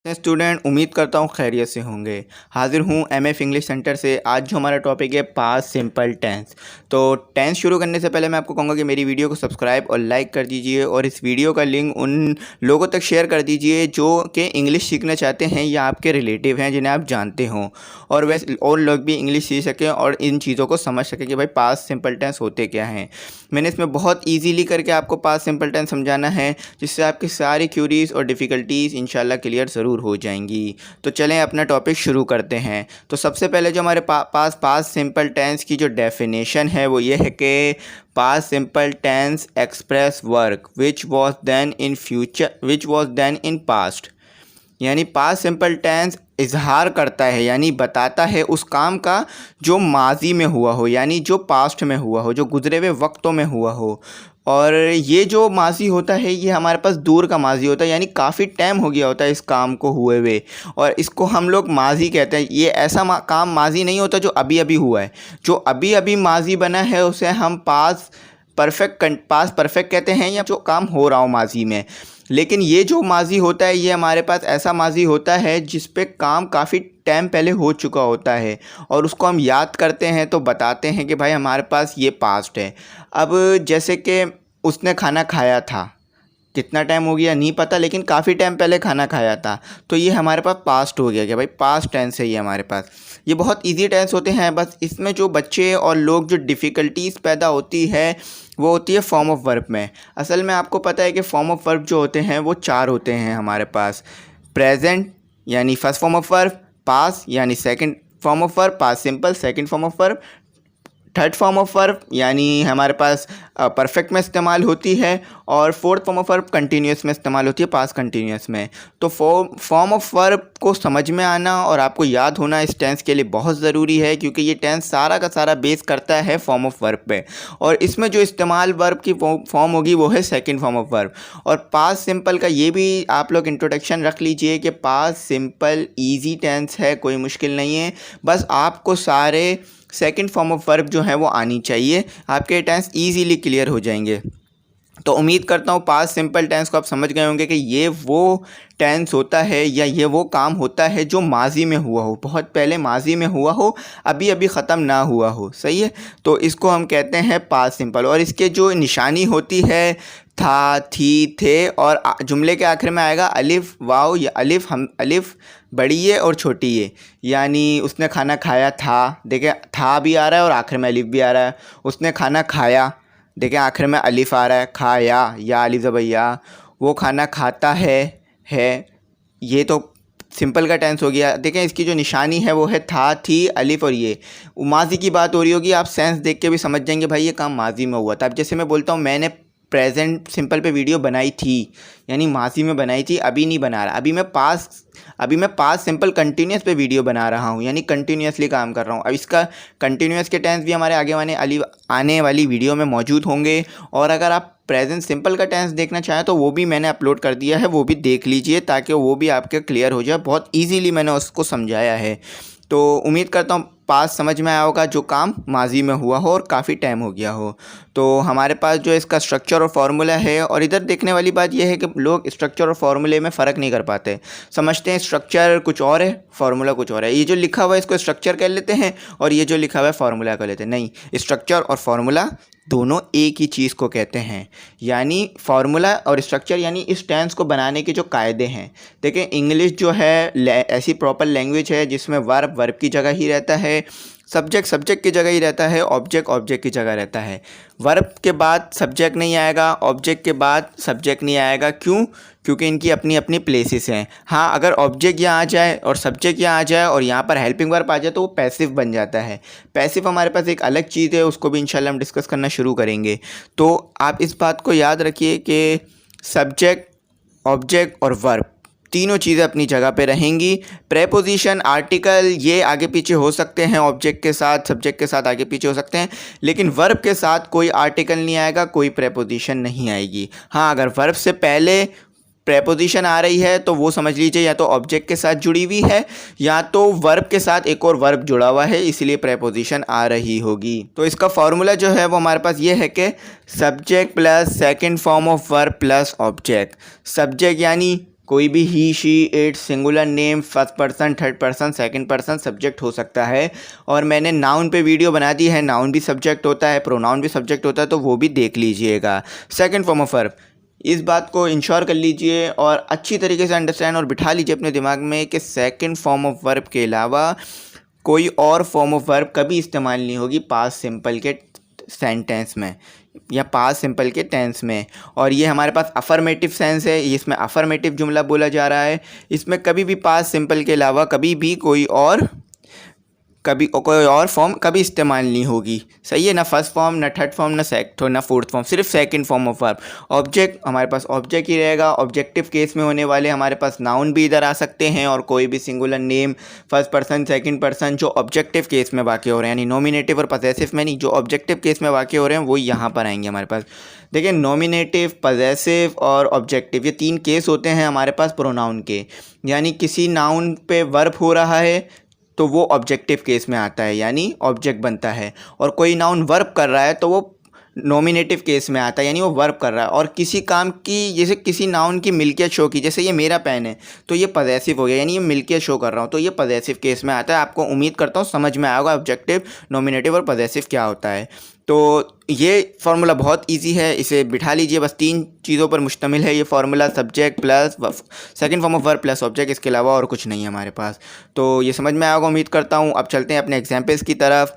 Student उम्मीद करता हूँ खैरियत से होंगे। हाजिर हूँ एमएफ इंग्लिश सेंटर से। आज जो हमारा टॉपिक है पास्ट सिंपल टेंस। तो टेंस शुरू करने से पहले मैं आपको कहूँगा कि मेरी वीडियो को सब्सक्राइब और लाइक कर दीजिए और इस वीडियो का लिंक उन लोगों तक शेयर कर दीजिए जो कि इंग्लिश सीखना चाहते हैं या आपके रिलेटिव हैं जिन्हें आप जानते हों, और वैसे और लोग भी इंग्लिश सीख सकें और इन चीज़ों को समझ सकें कि भाई पास्ट सिंपल टेंस होते क्या हैं। मैंने इसमें बहुत ईजीली करके आपको पास्ट सिंपल टेंस समझाना है जिससे आपकी सारी क्यूरीज और डिफ़िकल्टीज़ इंशाल्लाह क्लियर ज़रूर हो जाएंगी। तो चलें अपना टॉपिक शुरू करते हैं। तो सबसे पहले जो हमारे पास पास्ट सिंपल टेंस की जो डेफिनेशन है वो ये है कि past simple tense express work which was then in past. यानी पास्ट सिंपल टेंस इजहार करता है यानी बताता है उस काम का जो माजी में हुआ हो, यानी जो पास्ट में हुआ हो, जो गुजरे हुए वक्तों में हुआ हो। और ये जो माजी होता है ये हमारे पास दूर का माजी होता है, यानी काफ़ी टाइम हो गया होता है इस काम को हुए हुए, और इसको हम लोग माजी कहते हैं। ये ऐसा काम माजी नहीं होता जो अभी अभी हुआ है। जो अभी अभी माजी बना है उसे हम पास्ट परफेक्ट कहते हैं, या जो काम हो रहा हो माजी में। लेकिन ये जो माजी होता है ये हमारे पास ऐसा माजी होता है जिस पे काम काफ़ी टाइम पहले हो चुका होता है और उसको हम याद करते हैं तो बताते हैं कि भाई हमारे पास ये पास्ट है। अब जैसे कि उसने खाना खाया था, कितना टाइम हो गया नहीं पता, लेकिन काफ़ी टाइम पहले खाना खाया था, तो ये हमारे पास पास्ट हो गया कि भाई पास्ट टेंस है ये हमारे पास। ये बहुत इजी टेंस होते हैं, बस इसमें जो बच्चे और लोग जो डिफ़िकल्टीज़ पैदा होती है वो होती है फॉर्म ऑफ वर्ब में। असल में आपको पता है कि फॉर्म ऑफ वर्ब जो होते हैं वो 4 होते हैं हमारे पास। प्रेजेंट यानी first form of verb, past यानी second form of verb, past simple second form of verb, third form of verb यानी हमारे पास परफेक्ट में इस्तेमाल होती है, और fourth form of verb continuous में इस्तेमाल होती है, पास्ट कंटिन्यूस में। तो फॉर्म ऑफ वर्ब को समझ में आना और आपको याद होना इस टेंस के लिए बहुत ज़रूरी है, क्योंकि ये टेंस सारा का सारा बेस करता है फॉर्म ऑफ वर्ब पे, और इसमें जो इस्तेमाल वर्ब की फॉर्म होगी वो है सेकेंड फॉर्म ऑफ वर्ब। और पास्ट सिंपल का ये भी आप लोग इंट्रोडक्शन रख लीजिए कि पास्ट सिंपल ईजी टेंस है, कोई मुश्किल नहीं है, बस आपको सारे सेकंड फॉर्म ऑफ वर्ब जो है वो आनी चाहिए, आपके टेंस इजीली क्लियर हो जाएंगे। तो उम्मीद करता हूँ पास्ट सिंपल टेंस को आप समझ गए होंगे कि ये वो टेंस होता है या ये वो काम होता है जो माजी में हुआ हो, बहुत पहले माजी में हुआ हो, अभी अभी ख़त्म ना हुआ हो। सही है, तो इसको हम कहते हैं पास्ट सिंपल। और इसके जो निशानी होती है था, थी, थे, और जुमले के आखिर में आएगा अलिफ वाव, या अलिफ बड़ी ये और छोटी ये, यानी उसने खाना खाया था, देखिए था भी आ रहा है और आखिर में अलिफ भी आ रहा है। उसने खाना खाया, देखें आखिर में अलिफ आ रहा है, खाया या अलिफ ज़बैया। वो खाना खाता है, ये तो सिंपल का टेंस हो गया। देखें इसकी जो निशानी है वो है था, थी, अलिफ और ये। माजी की बात हो रही होगी, आप सेंस देख के भी समझ जाएंगे भाई ये काम माजी में हुआ था। अब जैसे मैं बोलता हूँ मैंने प्रेजेंट सिंपल पे वीडियो बनाई थी, यानी माजी में बनाई थी, अभी नहीं बना रहा। अभी मैं पास्ट सिंपल कंटिन्यूस पे वीडियो बना रहा हूँ, यानी कंटिन्यूसली काम कर रहा हूँ। अब इसका कंटिन्यूस के टेंस भी हमारे आने वाली वीडियो में मौजूद होंगे, और अगर आप प्रेजेंट सिंपल का टेंस देखना चाहें तो वो भी मैंने अपलोड कर दिया है, वो भी देख लीजिए ताकि वो भी आपके क्लियर हो जाए। बहुत ईजीली मैंने उसको समझाया है। तो उम्मीद करता हूँ पास समझ में आया होगा जो काम माजी में हुआ हो और काफ़ी टाइम हो गया हो। तो हमारे पास जो इसका स्ट्रक्चर और फार्मूला है, और इधर देखने वाली बात यह है कि लोग स्ट्रक्चर और फार्मूले में फ़र्क नहीं कर पाते, समझते हैं स्ट्रक्चर कुछ और है फार्मूला कुछ और है। ये जो लिखा हुआ है इसको स्ट्रक्चर कह लेते हैं और ये जो लिखा हुआ है फार्मूला कह लेते हैं। नहीं, स्ट्रक्चर और फार्मूला दोनों एक ही चीज़ को कहते हैं। यानी फार्मूला और स्ट्रक्चर यानी इस टेंस को बनाने के जो कायदे हैं। देखें इंग्लिश जो है ऐसी प्रॉपर लैंग्वेज है जिसमें वर्ब की जगह ही रहता है, सब्जेक्ट की जगह ही रहता है, ऑब्जेक्ट की जगह रहता है। वर्ब के बाद सब्जेक्ट नहीं आएगा, ऑब्जेक्ट के बाद सब्जेक्ट नहीं आएगा। क्यों? क्योंकि इनकी अपनी अपनी प्लेसेस हैं। हाँ, अगर ऑब्जेक्ट यहाँ आ जाए और सब्जेक्ट यहाँ आ जाए और यहाँ पर हेल्पिंग वर्ब आ जाए तो वो पैसिव बन जाता है। पैसिव हमारे पास एक अलग चीज़ है, उसको भी इंशाल्लाह हम डिस्कस करना शुरू करेंगे। तो आप इस बात को याद रखिए कि सब्जेक्ट, ऑब्जेक्ट और वर्ब तीनों चीज़ें अपनी जगह पे रहेंगी। प्रेपोजिशन, आर्टिकल ये आगे पीछे हो सकते हैं, ऑब्जेक्ट के साथ सब्जेक्ट के साथ आगे पीछे हो सकते हैं, लेकिन वर्ब के साथ कोई आर्टिकल नहीं आएगा, कोई प्रेपोजिशन नहीं आएगी। हाँ, अगर वर्ब से पहले प्रेपोजिशन आ रही है तो वो समझ लीजिए या तो ऑब्जेक्ट के साथ जुड़ी हुई है या तो वर्ब के साथ एक और वर्ब जुड़ा हुआ है, इसलिए प्रेपोजिशन आ रही होगी। तो इसका फॉर्मूला जो है वो हमारे पास ये है कि subject plus second form of verb plus object. Subject यानी कोई भी he she it singular name first person third person second person subject हो सकता है। और मैंने नाउन पे वीडियो बना दी है, नाउन भी सब्जेक्ट होता है, प्रोनाउन भी सब्जेक्ट होता है, तो वो भी देख लीजिएगा। सेकंड फॉर्म ऑफ वर्ब, इस बात को इंश्योर कर लीजिए और अच्छी तरीके से अंडरस्टैंड और बिठा लीजिए अपने दिमाग में कि सेकंड फॉर्म ऑफ वर्ब के अलावा कोई और फॉर्म ऑफ वर्ब कभी इस्तेमाल नहीं होगी पास्ट सिंपल के सेंटेंस में या पास्ट सिंपल के टेंस में। और ये हमारे पास अफर्मेटिव सेंस है, इसमें अफर्मेटिव जुमला बोला जा रहा है। इसमें कभी भी पास्ट सिंपल के अलावा कभी भी कोई और फॉर्म कभी इस्तेमाल नहीं होगी। सही है ना, फर्स्ट फॉर्म ना थर्ड फॉर्म ना फोर्थ फॉर्म, सिर्फ second form of verb. Object हमारे पास ऑब्जेक्ट ही रहेगा। ऑब्जेक्टिव केस में होने वाले हमारे पास नाउन भी इधर आ सकते हैं और कोई भी singular name first person second person जो ऑब्जेक्टिव केस में वाक़ हो रहे हैं, यानी नॉमिनेटिव और पजेसिव में नहीं, जो ऑब्जेक्टिव केस में वाक़ हो रहे हैं वो यहाँ पर आएंगे हमारे पास। देखिए नॉमिनेटिव, पजेसिव और ऑब्जेक्टिव ये तीन केस होते हैं हमारे पास प्रोनाउन के। यानी किसी नाउन पे वर्ब हो रहा है तो वो ऑब्जेक्टिव केस में आता है, यानी ऑब्जेक्ट बनता है। और कोई नाउन वर्ब कर रहा है तो वो नॉमिनेटिव केस में आता है, यानी वो वर्ब कर रहा है। और किसी काम की, जैसे किसी नाउन की मिल्कियत शो की, जैसे ये मेरा पेन है तो ये पजेसिव हो गया, यानी ये मिल्कियत शो कर रहा हूँ तो ये पजेसिव केस में आता है। आपको उम्मीद करता हूँ समझ में आएगा ऑब्जेक्टिव, नॉमिनेटिव और पजेसिव क्या होता है। तो ये फार्मूला बहुत इजी है, इसे बिठा लीजिए। बस तीन चीज़ों पर मुश्तमिल है ये formula, subject plus second form of verb plus object, इसके अलावा और कुछ नहीं है हमारे पास। तो ये समझ में आएगा उम्मीद करता हूँ। अब चलते हैं अपने एग्जाम्पल्स की तरफ।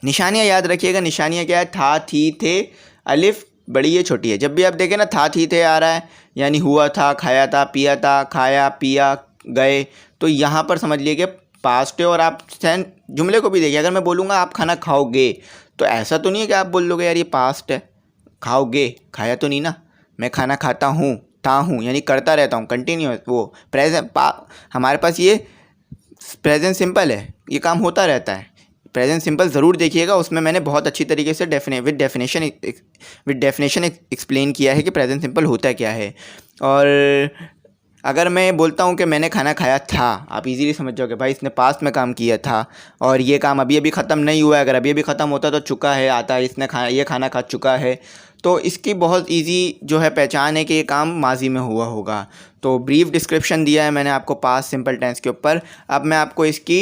निशानियाँ याद रखिएगा, निशानियाँ क्या है, था थी थे, अलिफ बड़ी है छोटी है। जब भी आप देखें ना था थी थे आ रहा है, यानी हुआ था, खाया था, पिया था, खाया पिया गए, तो यहाँ पर समझ लीजिए पास्ट है। और आप जुमले को भी देखिए, अगर मैं बोलूँगा आप खाना खाओगे तो ऐसा तो नहीं है कि आप बोल लोगे यार ये पास्ट है, खाओगे खाया तो नहीं ना। मैं खाना खाता हूँ, था हूँ, यानी करता रहता हूँ, कंटिन्यूअस। वो प्रेजेंट हमारे पास ये प्रेजेंट सिंपल है, ये काम होता रहता है। प्रेजेंट सिंपल ज़रूर देखिएगा, उसमें मैंने बहुत अच्छी तरीके से विद डेफिनेशन एक्सप्लेन किया है कि प्रेजेंट सिंपल होता क्या है। और अगर मैं बोलता हूँ कि मैंने खाना खाया था, आप इजीली समझ जाओगे भाई इसने पास्ट में काम किया था और ये काम अभी अभी ख़त्म नहीं हुआ है। अगर अभी अभी ख़त्म होता तो चुका है आता है, इसने ये खाना खा चुका है। तो इसकी बहुत इजी जो है पहचान है कि ये काम माजी में हुआ होगा। तो ब्रीफ डिस्क्रिप्शन दिया है मैंने आपको पास्ट सिंपल टेंस के ऊपर। अब मैं आपको इसकी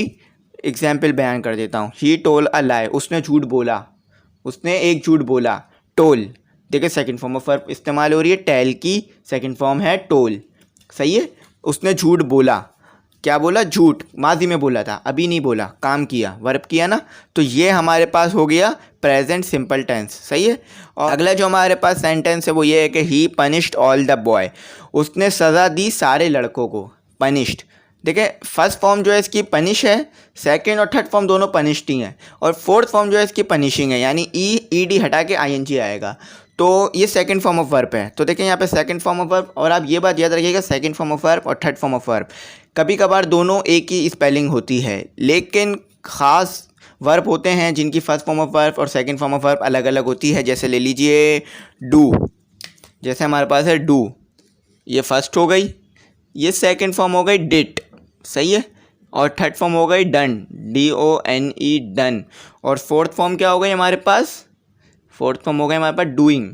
एग्जाम्पल बयान कर देता हूँ। ही टोल अ लाई, उसने झूठ बोला, उसने एक झूठ बोला। टोल, देखिए सेकंड फॉर्म ऑफ वर्ब इस्तेमाल हो रही है, टेल की सेकंड फॉर्म है टोल। सही है, उसने झूठ बोला, क्या बोला, झूठ, माजी में बोला था, अभी नहीं बोला, काम किया, वर्ब किया ना। तो ये हमारे पास हो गया प्रेजेंट सिंपल टेंस। सही है। और अगला जो हमारे पास सेंटेंस है वो ये है कि ही पनिश्ड ऑल द बॉय, उसने सज़ा दी सारे लड़कों को। पनिश्ड, देखिए फर्स्ट फॉर्म जो है इसकी पनिश है, सेकंड और थर्ड फॉर्म दोनों पनिश्ड ही हैं, और फोर्थ फॉर्म जो है इसकी पनिशिंग है, यानी ईडी हटा के आईएनजी आएगा। तो ये सेकंड फॉर्म ऑफ वर्ब है। तो देखिए यहाँ पे सेकंड फॉर्म ऑफ वर्ब, और आप ये बात याद रखिएगा सेकंड फॉर्म ऑफ वर्ब और थर्ड फॉर्म ऑफ वर्ब कभी कभार दोनों एक ही स्पेलिंग होती है, लेकिन ख़ास वर्ब होते हैं जिनकी फर्स्ट फॉर्म ऑफ वर्ब और सेकंड फॉर्म ऑफ वर्ब अलग अलग होती है। जैसे ले लीजिए डू, जैसे हमारे पास है डू, ये फर्स्ट हो गई, ये सेकंड फॉर्म हो गई डिट। सही है। और थर्ड फॉर्म हो गई डन, DONE डन। और फोर्थ फॉर्म क्या हो गई हमारे पास, फोर्थ फॉर्म हो गई हमारे पास डूइंग।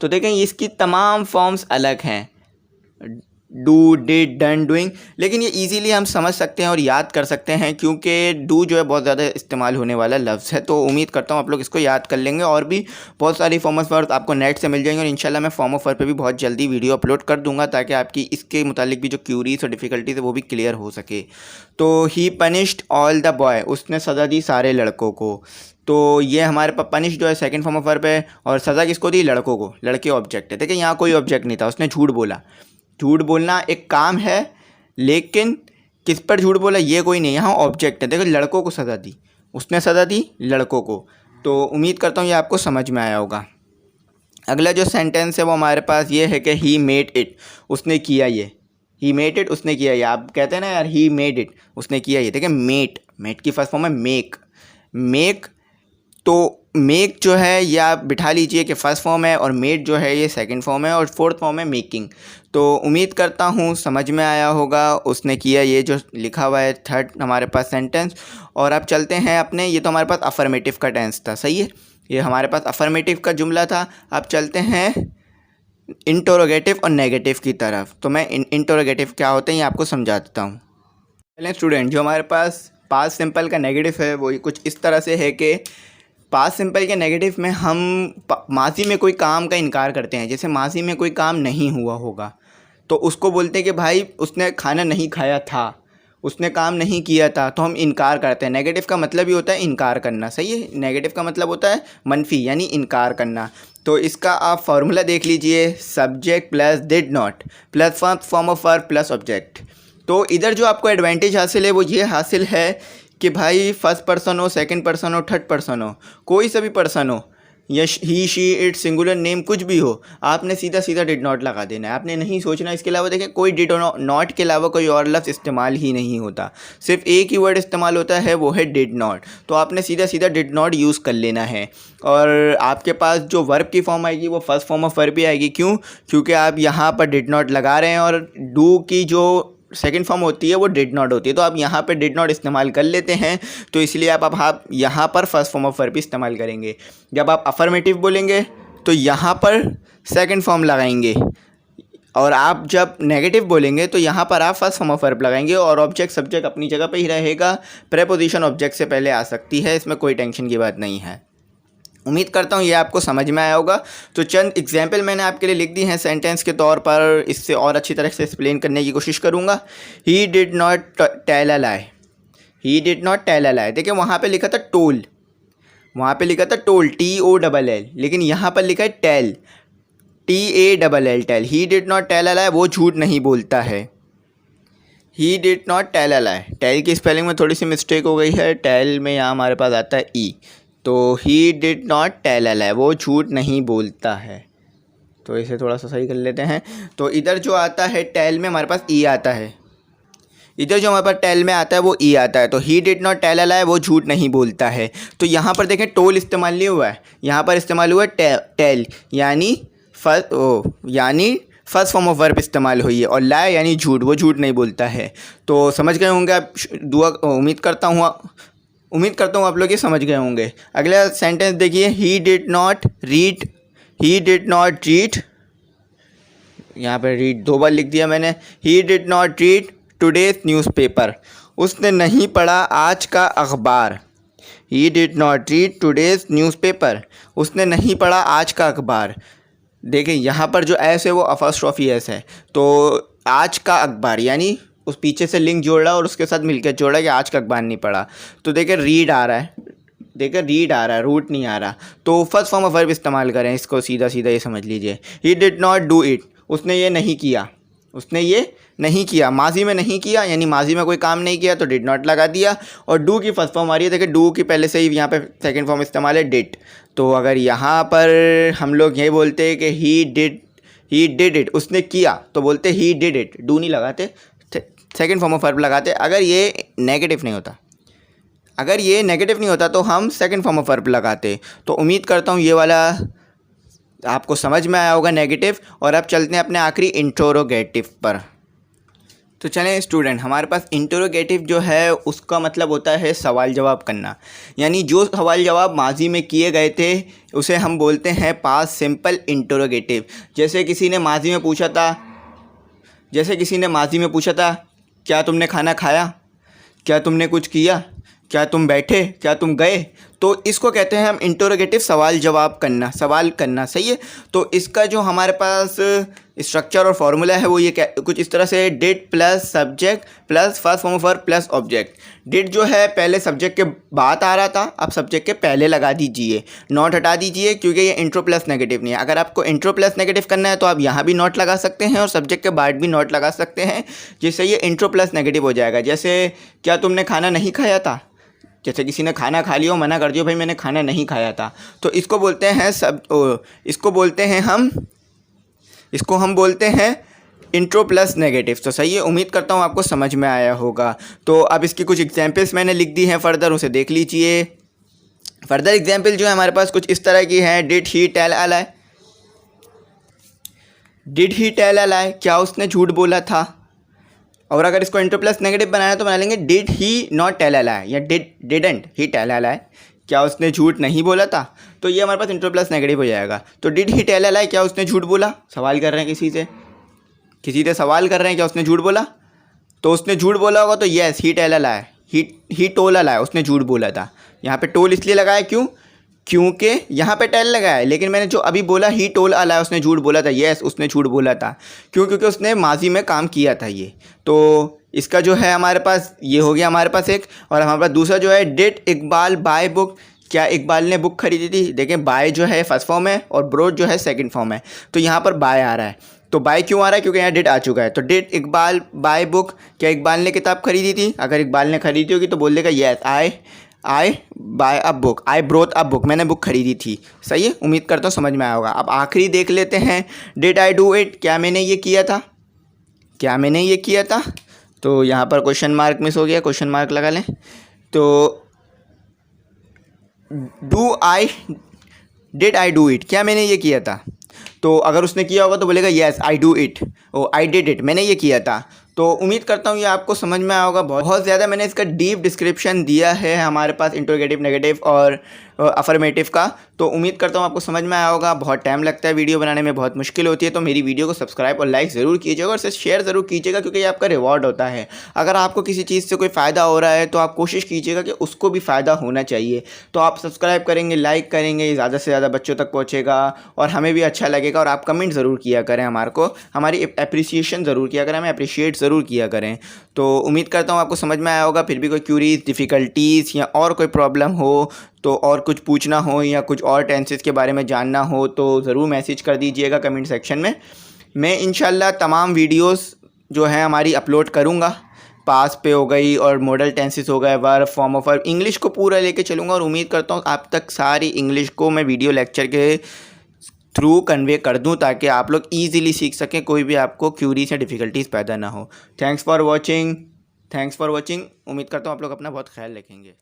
तो देखें इसकी तमाम फॉर्म्स अलग हैं, डू, डिड, डन, डूइंग, लेकिन ये इजीली हम समझ सकते हैं और याद कर सकते हैं क्योंकि डू जो है बहुत ज़्यादा इस्तेमाल होने वाला लफ्ज़ है। तो उम्मीद करता हूँ आप लोग इसको याद कर लेंगे। और भी बहुत सारी फॉर्म ऑफ वर्ब आपको नेट से मिल जाएंगे और इंशाल्लाह मैं फॉर्म ऑफ वर्ब पे भी बहुत जल्दी वीडियो अपलोड कर दूंगा ताकि आपकी इसके मुतालिक भी जो क्यूरीज और डिफ़िकल्टीज है वो भी क्लियर हो सके। तो ही पनिश्ड ऑल द बॉय, उसने सज़ा दी सारे लड़कों को। तो ये हमारे पास पनिश जो है सेकंड फॉर्म ऑफ वर्ब है, और सज़ा किसको दी, लड़कों को, लड़के ऑब्जेक्ट है। देखिए यहाँ कोई ऑब्जेक्ट नहीं था, उसने झूठ बोला। झूठ बोलना एक काम है, लेकिन किस पर झूठ बोला ये कोई नहीं, यहाँ ऑब्जेक्ट है। देखो लड़कों को सज़ा दी, उसने सज़ा दी लड़कों को। तो उम्मीद करता हूँ ये आपको समझ में आया होगा। अगला जो सेंटेंस है वो हमारे पास ये है कि ही मेड इट, उसने किया ये। ही मेड इट, उसने किया ये। आप कहते हैं ना यार ही मेड इट, उसने किया ये। देखिए मेट, मेट की फर्स्ट फॉर्म है मेक, मेक। तो मेक जो है ये आप बिठा लीजिए कि फ़र्स्ट फॉर्म है, और मेड जो है ये सेकंड फॉर्म है, और फोर्थ फॉर्म है मेकिंग। तो उम्मीद करता हूँ समझ में आया होगा, उसने किया ये जो लिखा हुआ है थर्ड हमारे पास सेंटेंस। और अब चलते हैं अपने, ये तो हमारे पास अफर्मेटिव का टेंस था। सही है, ये हमारे पास अफर्मेटिव का जुमला था। अब चलते हैं इंटरोगेटिव और नेगेटिव की तरफ। तो मैं इंटरोगेटिव क्या होते हैं ये आपको समझा देता हूँ। पहले स्टूडेंट, जो हमारे पास पास्ट सिंपल का नेगेटिव है वो कुछ इस तरह से है कि पास्ट सिंपल के नेगेटिव में हम माजी में कोई काम का इनकार करते हैं। जैसे माजी में कोई काम नहीं हुआ होगा तो उसको बोलते हैं कि भाई उसने खाना नहीं खाया था, उसने काम नहीं किया था, तो हम इनकार करते हैं। नेगेटिव का मतलब ही होता है इनकार करना, सही है। नेगेटिव का मतलब होता है मनफी यानी इनकार करना। तो इसका आप फार्मूला देख लीजिए, subject plus did not plus form of verb plus object. तो इधर जो आपको एडवांटेज हासिल है वो ये हासिल है कि भाई फर्स्ट पर्सन हो, सेकंड पर्सन हो, थर्ड पर्सन हो, कोई सा भी पर्सन हो, या ही शी इट सिंगुलर नेम कुछ भी हो, आपने सीधा सीधा डिड नॉट लगा देना है। आपने नहीं सोचना। इसके अलावा देखें कोई डिड नॉट के अलावा कोई और लफ्ज़ इस्तेमाल ही नहीं होता, सिर्फ एक ही वर्ड इस्तेमाल होता है, वो है डिड नॉट। तो आपने सीधा सीधा डिड नॉट यूज़ कर लेना है। और आपके पास जो वर्ब की फॉर्म आएगी वो फर्स्ट फॉर्म ऑफ वर्ब भी आएगी। क्यों? क्योंकि आप यहाँ पर डिड नॉट लगा रहे हैं और डू की जो सेकेंड फॉर्म होती है वो डिड नॉट होती है। तो आप यहाँ पे डिड नॉट इस्तेमाल कर लेते हैं, तो इसलिए आप यहाँ पर फर्स्ट फॉर्म ऑफ वर्ब इस्तेमाल करेंगे। जब आप अफर्मेटिव बोलेंगे तो यहाँ पर सेकंड फॉर्म लगाएंगे, और आप जब नेगेटिव बोलेंगे तो यहाँ पर आप फर्स्ट फॉर्म ऑफ वर्ब लगाएंगे। और ऑब्जेक्ट सब्जेक्ट अपनी जगह पे ही रहेगा, प्रेपोजिशन ऑब्जेक्ट से पहले आ सकती है, इसमें कोई टेंशन की बात नहीं है। उम्मीद करता हूँ ये आपको समझ में आया होगा। तो चंद एग्जाम्पल मैंने आपके लिए लिख दी हैं सेंटेंस के तौर पर, इससे और अच्छी तरह से एक्सप्लेन करने की कोशिश करूँगा। He did not tell a lie, he did not tell a lie. देखिए वहाँ पे लिखा था टोल, वहाँ पे लिखा था टोल TOLL, लेकिन यहाँ पर लिखा है tell TALL tell. He did not tell a lie, वो झूठ नहीं बोलता है। He did not tell a lie, tell की स्पेलिंग में थोड़ी सी मिस्टेक हो गई है, टेल में यहाँ हमारे पास आता है ई। तो he did not tell a lie, वो झूठ नहीं बोलता है। तो इसे थोड़ा सा सही कर लेते हैं। तो इधर जो आता है टेल में हमारे पास ई आता है, इधर जो हमारे पास टेल में आता है वो ई आता है। तो he did not tell a lie, वो झूठ नहीं बोलता है। तो यहाँ पर देखें टोल इस्तेमाल नहीं हुआ है, यहाँ पर इस्तेमाल हुआ है टेल यानी फर्स्ट फॉर्म ऑफ वर्ब इस्तेमाल हुई है, और लाई यानी झूठ, वो झूठ नहीं बोलता है। तो समझ गए होंगे आप, उम्मीद करता हूँ आप लोग ये समझ गए होंगे। अगला सेंटेंस देखिए, ही did not read, he did not read, यहाँ पर रीड 2 बार लिख दिया मैंने। ही did not read today's newspaper, उसने नहीं पढ़ा आज का अखबार। ही did not read today's newspaper, उसने नहीं पढ़ा आज का अखबार। देखिए यहाँ पर जो एस है वो अपॉस्ट्रोफी एस है, तो आज का अखबार यानी उस पीछे से लिंक जोड़ रहा है और उसके साथ मिलकर जोड़ा कि आज का अखबार नहीं पढ़ा। तो देखिए रीड आ रहा है, देखिए रीड आ रहा है, रूट नहीं आ रहा। तो फर्स्ट फॉर्म ऑफ वर्ब इस्तेमाल करें, इसको सीधा सीधा ये समझ लीजिए। ही डिड नॉट डू इट, उसने ये नहीं किया, उसने ये नहीं किया, माजी में नहीं किया यानी माजी में कोई काम नहीं किया तो डिड नॉट लगा दिया। और डू की फर्स्ट फॉर्म आ रही है, देखिए डू की पहले से ही यहाँ पे सेकंड फॉर्म इस्तेमाल है डिड। तो अगर यहाँ पर हम लोग ये बोलते हैं कि ही डिड इट, उसने किया, तो बोलते ही डिड इट, डू नहीं लगाते, सेकंड फॉर्म ऑफ वर्ब लगाते। अगर ये नेगेटिव नहीं होता तो हम सेकंड फॉर्म ऑफ वर्ब लगाते। तो उम्मीद करता हूँ ये वाला आपको समझ में आया होगा नेगेटिव। और अब चलते हैं अपने आखिरी इंटरोगेटिव पर। तो चलें स्टूडेंट, हमारे पास इंटरोगेटिव जो है उसका मतलब होता है सवाल जवाब करना, यानी जो सवाल जवाब माजी में किए गए थे उसे हम बोलते हैं पास्ट सिंपल इंटरोगेटिव। जैसे किसी ने माजी में पूछा था क्या तुमने खाना खाया, क्या तुमने कुछ किया, क्या तुम बैठे, क्या तुम गए, तो इसको कहते हैं हम इंटरोगेटिव, सवाल जवाब करना, सवाल करना, सही है। तो इसका जो हमारे पास स्ट्रक्चर और फार्मूला है वो ये कुछ इस तरह से, did plus subject plus first form of verb plus object. Did जो है पहले सब्जेक्ट के बाद आ रहा था, अब सब्जेक्ट के पहले लगा दीजिए, नॉट हटा दीजिए क्योंकि ये इंट्रो प्लस नेगेटिव नहीं है। अगर आपको इंट्रो प्लस नेगेटिव करना है तो आप यहाँ भी नॉट लगा सकते हैं और सब्जेक्ट के बाद भी नॉट लगा सकते हैं, जिससे ये इंट्रो प्लस नेगेटिव हो जाएगा। जैसे क्या तुमने खाना नहीं खाया था, जैसे किसी ने खाना खा लिया हो, मना कर दिया भाई मैंने खाना नहीं खाया था, तो इसको बोलते हैं इसको हम बोलते हैं इंट्रो प्लस नेगेटिव। तो सही है, उम्मीद करता हूँ आपको समझ में आया होगा। तो अब इसकी कुछ एग्जांपल्स मैंने लिख दी हैं फर्दर, उसे देख लीजिए। फर्दर एग्जांपल जो है हमारे पास कुछ इस तरह की हैं। Did he tell a lie, did he tell a lie, क्या उसने झूठ बोला था। और अगर इसको इंट्रो प्लस नेगेटिव बनाना है तो बना लेंगे did he not tell a lie या didn't he tell a lie, क्या उसने झूठ नहीं बोला था? तो ये हमारे पास इंट्रो प्लस नेगेटिव हो जाएगा। तो did he tell a lie, क्या उसने झूठ बोला? सवाल कर रहे हैं किसी से सवाल कर रहे हैं क्या उसने झूठ बोला? तो उसने झूठ बोला होगा तो yes he tell a lie, he told a lie, उसने झूठ बोला था। यहाँ पे टोल इसलिए लगाया क्यों? क्योंकि यहाँ पे टेल लगाया है, लेकिन मैंने जो अभी बोला ही टोल अ लाई, उसने झूठ बोला था। येस उसने झूठ बोला था। क्यों? क्योंकि उसने माजी में काम किया था ये। तो इसका जो है हमारे पास ये हो गया हमारे पास एक। और हमारे पास दूसरा जो है डिड इकबाल बाय बुक, क्या इकबाल ने बुक खरीदी थी? देखें बाय जो है फर्स्ट फॉर्म है और ब्रोड जो है सेकंड फॉर्म है, तो यहाँ पर बाय आ रहा है। तो बाय क्यों आ रहा है? क्योंकि यहाँ डिड आ चुका है। तो डिड इकबाल बाय बुक, क्या इकबाल ने किताब खरीदी थी? अगर इकबाल ने खरीदी होगी तो बोल देगा yes I buy a book, I brought a book, मैंने बुक खरीदी थी। सही है, उम्मीद करता हूँ समझ में आया होगा। अब आखिरी देख लेते हैं, डिड आई डू इट, क्या मैंने ये किया था? क्या मैंने ये किया था? तो यहाँ पर क्वेश्चन मार्क मिस हो गया, क्वेश्चन मार्क लगा लें। तो डिड आई डू इट, क्या मैंने ये किया था? तो अगर उसने किया होगा तो बोलेगा yes I do it, oh I did it, मैंने ये किया था। तो उम्मीद करता हूँ ये आपको समझ में आया होगा। बहुत ज़्यादा मैंने इसका डीप डिस्क्रिप्शन दिया है हमारे पास इंट्रोगेटिव, नेगेटिव और अफर्मेटिव का। तो उम्मीद करता हूँ आपको समझ में आया होगा। बहुत टाइम लगता है वीडियो बनाने में, बहुत मुश्किल होती है, तो मेरी वीडियो को सब्सक्राइब और लाइक ज़रूर कीजिएगा और इसे शेयर ज़रूर कीजिएगा, क्योंकि ये आपका रिवॉर्ड होता है। अगर आपको किसी चीज़ से कोई फ़ायदा हो रहा है तो आप कोशिश कीजिएगा कि उसको भी फ़ायदा होना चाहिए। तो आप सब्सक्राइब करेंगे, लाइक करेंगे, ज़्यादा से ज़्यादा बच्चों तक पहुँचेगा और हमें भी अच्छा लगेगा। और आप कमेंट ज़रूर किया करें, हमारी अप्रिसिएशन ज़रूर किया करें, हमें अप्रिशिएट ज़रूर किया करें। तो उम्मीद करता हूँ आपको समझ में आया होगा। फिर भी कोई क्यूरीज, डिफ़िकल्टीज़ या और कोई प्रॉब्लम हो, तो और कुछ पूछना हो या कुछ और टेंसेस के बारे में जानना हो तो ज़रूर मैसेज कर दीजिएगा कमेंट सेक्शन में। मैं इंशाल्लाह तमाम वीडियोस जो हैं हमारी अपलोड करूँगा। पास पे हो गई और मॉडल टेंसेस हो गए, verb, form of verb, English को पूरा लेके चलूँगा। और उम्मीद करता हूँ आप तक सारी इंग्लिश को मैं वीडियो लेक्चर के थ्रू कन्वे कर दूं, ताकि आप लोग ईज़िली सीख सकें, कोई भी आपको क्यूरीज या डिफ़िकल्टीज़ पैदा ना हो। Thanks for watching. उम्मीद करता हूँ आप लोग अपना बहुत ख्याल रखेंगे।